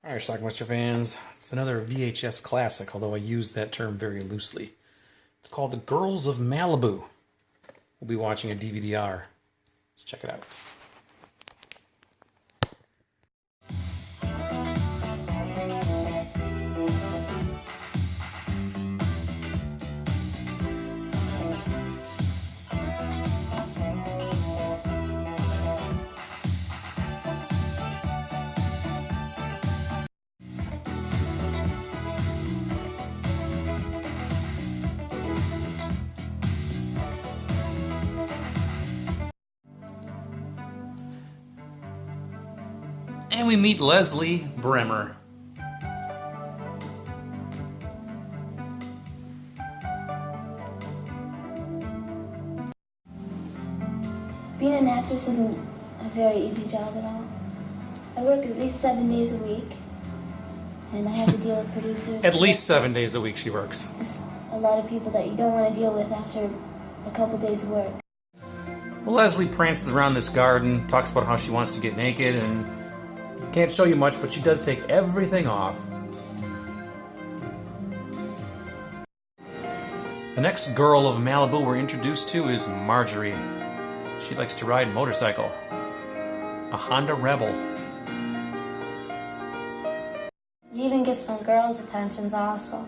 Alright, Schlockmeister fans, it's another VHS classic, although I use that term very loosely. It's called The Girls of Malibu. We'll be watching a DVD-R. Let's check it out. And we meet Leslie Bremer. Being an actress isn't a very easy job at all. I work at least 7 days a week, and I have to deal with producers. At least 7 days a week she works. There's a lot of people that you don't want to deal with after a couple days of work. Well, Leslie prances around this garden, talks about how she wants to get naked, and can't show you much, but she does take everything off. The next girl of Malibu we're introduced to is Marjory. She likes to ride motorcycle. A Honda Rebel. You even get some girls' attentions also.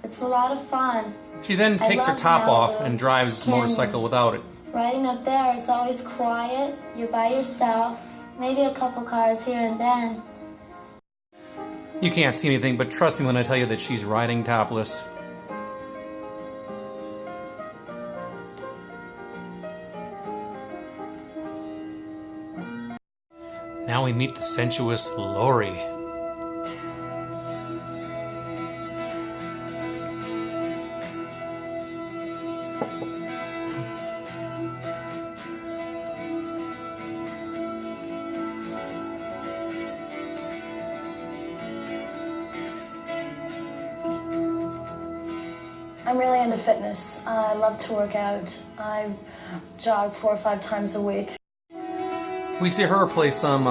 It's a lot of fun. She then takes her top off and drives motorcycle without it. Riding up there is always quiet. You're by yourself. Maybe a couple cars here and then. You can't see anything, but trust me when I tell you that she's riding topless. Now we meet the sensuous Laurie. I'm really into fitness. I love to work out. I jog 4 or 5 times a week. We see her play some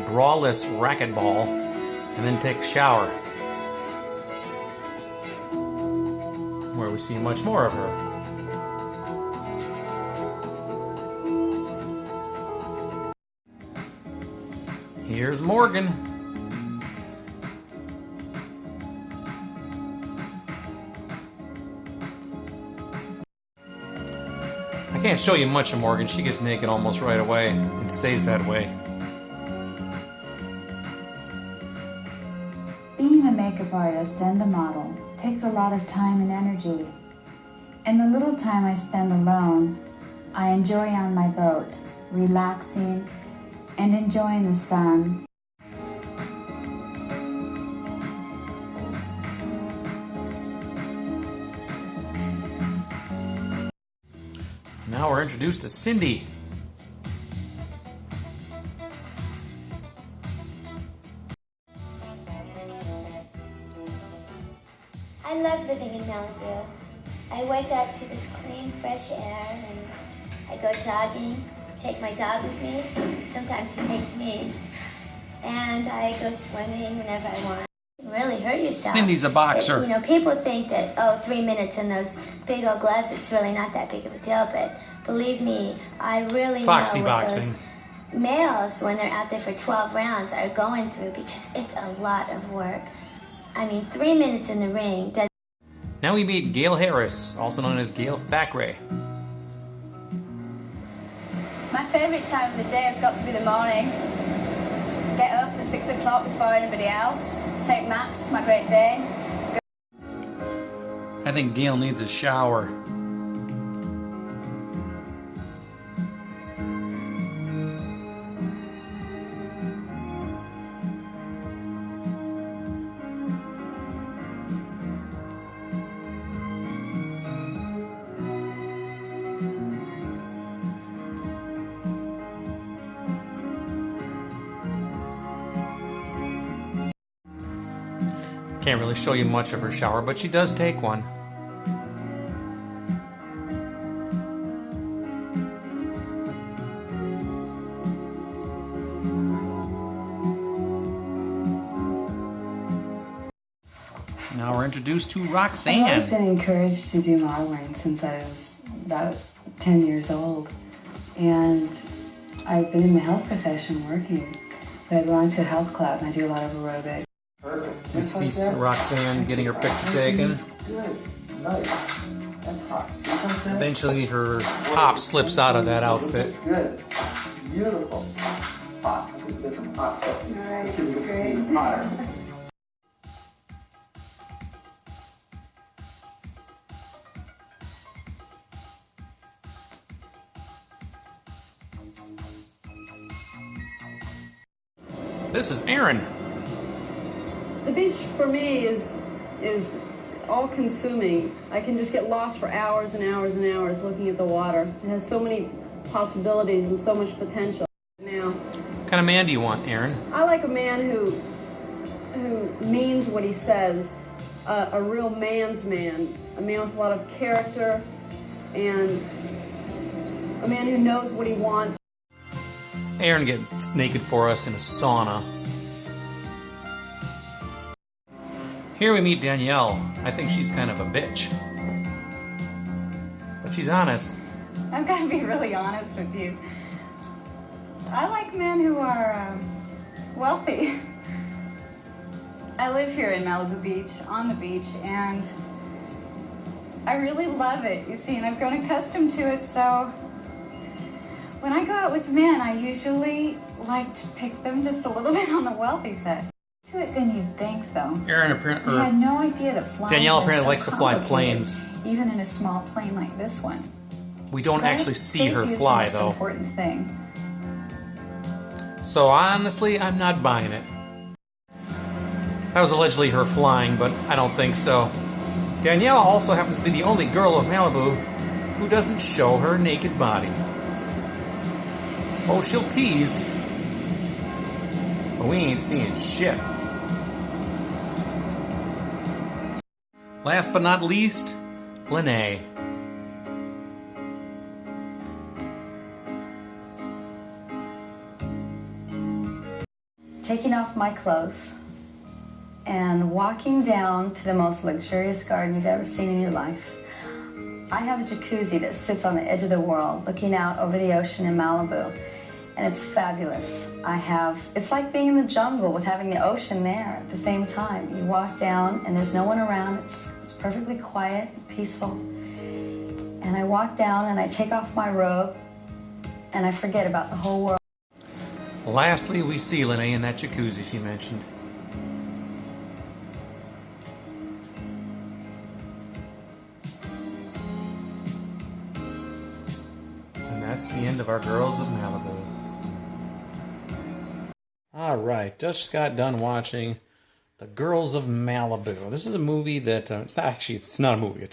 braless racquetball and then take a shower, where we see much more of her. Here's Morgan. I can't show you much of Morgan. She gets naked almost right away and stays that way. Being a makeup artist and a model takes a lot of time and energy. In the little time I spend alone, I enjoy on my boat, relaxing and enjoying the sun. Now we're introduced to Cindy. I love living in Malibu. I wake up to this clean, fresh air, and I go jogging, take my dog with me. Sometimes he takes me. And I go swimming whenever I want. You can really hurt yourself. Cindy's a boxer. You know, people think that, oh, 3 minutes in those big old gloves, it's really not that big of a deal, but believe me, I really Foxy know what boxing. those males, when they're out there for 12 rounds, are going through, because it's a lot of work. I mean, 3 minutes in the ring does. Now we meet Gail Harris, also known as Gail Thackeray. My favourite time of the day has got to be the morning. Get up at 6 o'clock before anybody else. Take Max, my Great Dane. I think Gail needs a shower. Can't really show you much of her shower, but she does take one. introduced to I've always Roxanne. been encouraged to do modeling since I was about 10 years old. And I've been in the health profession working, but I belong to a health club and I do a lot of aerobics. We see Roxanne getting her picture taken. Eventually her top slips out of that outfit. Good. Beautiful. Hot. I think there's some hot stuff. Alright, great. Hotter. This is Aaron. The beach for me is all-consuming. I can just get lost for hours and hours and hours looking at the water. It has so many possibilities and so much potential. Now, What kind of man do you want, Aaron? I like a man who means what he says, a real man's man, a man with a lot of character, and a man who knows what he wants. Aaron gets naked for us in a sauna. Here we meet Danielle. I think she's kind of a bitch. But she's honest. I'm gonna be really honest with you. I like men who are wealthy. I live here in Malibu Beach, on the beach, and I really love it, you see, and I've grown accustomed to it, so when I go out with men, I usually like to pick them just a little bit on the wealthy side. To it than you'd think, though. Aaron I had no idea that flying Danielle was apparently so likes to fly complicated, planes. even in a small plane like this one. We don't But actually see her safety is fly, the most though. important thing. So honestly, I'm not buying it. That was allegedly her flying, but I don't think so. Danielle also happens to be the only girl of Malibu who doesn't show her naked body. Oh, she'll tease, but we ain't seeing shit. Last but not least, Lynnae. Taking off my clothes and walking down to the most luxurious garden you've ever seen in your life. I have a jacuzzi that sits on the edge of the world, looking out over the ocean in Malibu, and it's fabulous. It's like being in the jungle with having the ocean there at the same time. You walk down and there's no one around. It's perfectly quiet and peaceful. And I walk down and I take off my robe and I forget about the whole world. Lastly, we see Lynnae in that jacuzzi she mentioned. And that's the end of our Girls of Malibu. Alright, just got done watching The Girls of Malibu. This is a movie that, it's not a movie,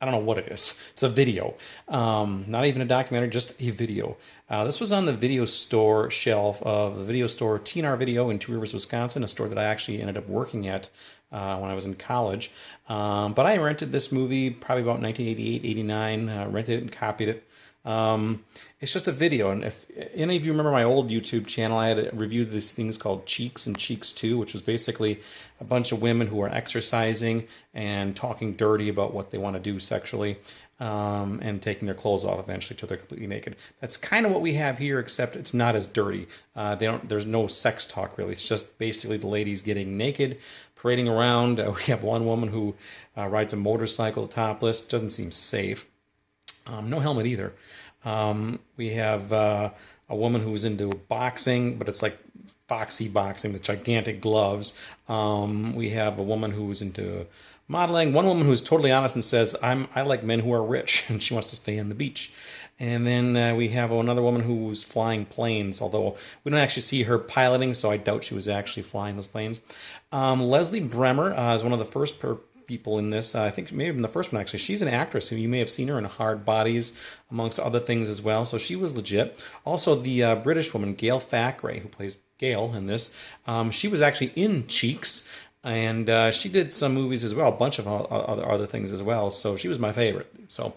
I don't know what it is. It's a video. Not even a documentary, just a video. This was on the video store shelf of the video store TNR Video in Two Rivers, Wisconsin, a store that I actually ended up working at when I was in college. But I rented this movie probably about 1988, 89, rented it and copied it. It's just a video, and if any of you remember my old YouTube channel, I had reviewed these things called Cheeks and Cheeks 2, which was basically a bunch of women who are exercising and talking dirty about what they want to do sexually, and taking their clothes off eventually till they're completely naked. That's kind of what we have here, except it's not as dirty. There's no sex talk really. It's just basically the ladies getting naked, parading around. We have one woman who rides a motorcycle topless. Doesn't seem safe. No helmet either. We have a woman who's into boxing, but it's like foxy boxing with gigantic gloves. We have a woman who's into modeling. One woman who's totally honest and says, I like men who are rich, and she wants to stay on the beach. And then we have another woman who's flying planes, although we don't actually see her piloting, so I doubt she was actually flying those planes. Leslie Bremer is one of the first people in this. I think maybe even the first one actually. She's an actress who you may have seen her in Hard Bodies, amongst other things as well. So she was legit. Also, the British woman Gail Harris, who plays Gail in this, she was actually in Cheeks, And she did some movies as well, a bunch of other things as well. So she was my favorite. So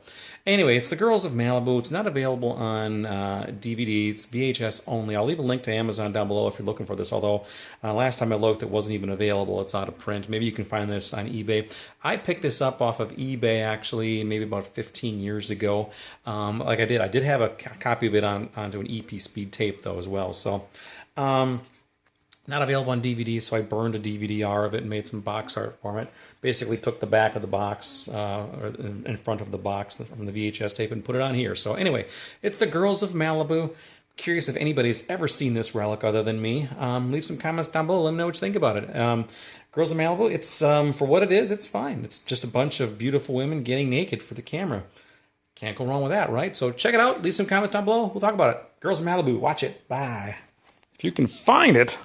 anyway, it's The Girls of Malibu. It's not available on DVD. It's VHS only. I'll leave a link to Amazon down below if you're looking for this, although last time I looked, it wasn't even available. It's out of print. Maybe you can find this on eBay. I picked this up off of eBay, actually, maybe about 15 years ago. Like I did have a copy of it onto an EP speed tape, though, as well. So not available on DVD, so I burned a DVD-R of it and made some box art for it. Basically took the back of the box, or in front of the box from the VHS tape and put it on here. So anyway, it's The Girls of Malibu. Curious if anybody's ever seen this relic other than me. Leave some comments down below. Let me know what you think about it. Girls of Malibu, it's for what it is, it's fine. It's just a bunch of beautiful women getting naked for the camera. Can't go wrong with that, right? So check it out. Leave some comments down below. We'll talk about it. Girls of Malibu, watch it. Bye. If you can find it.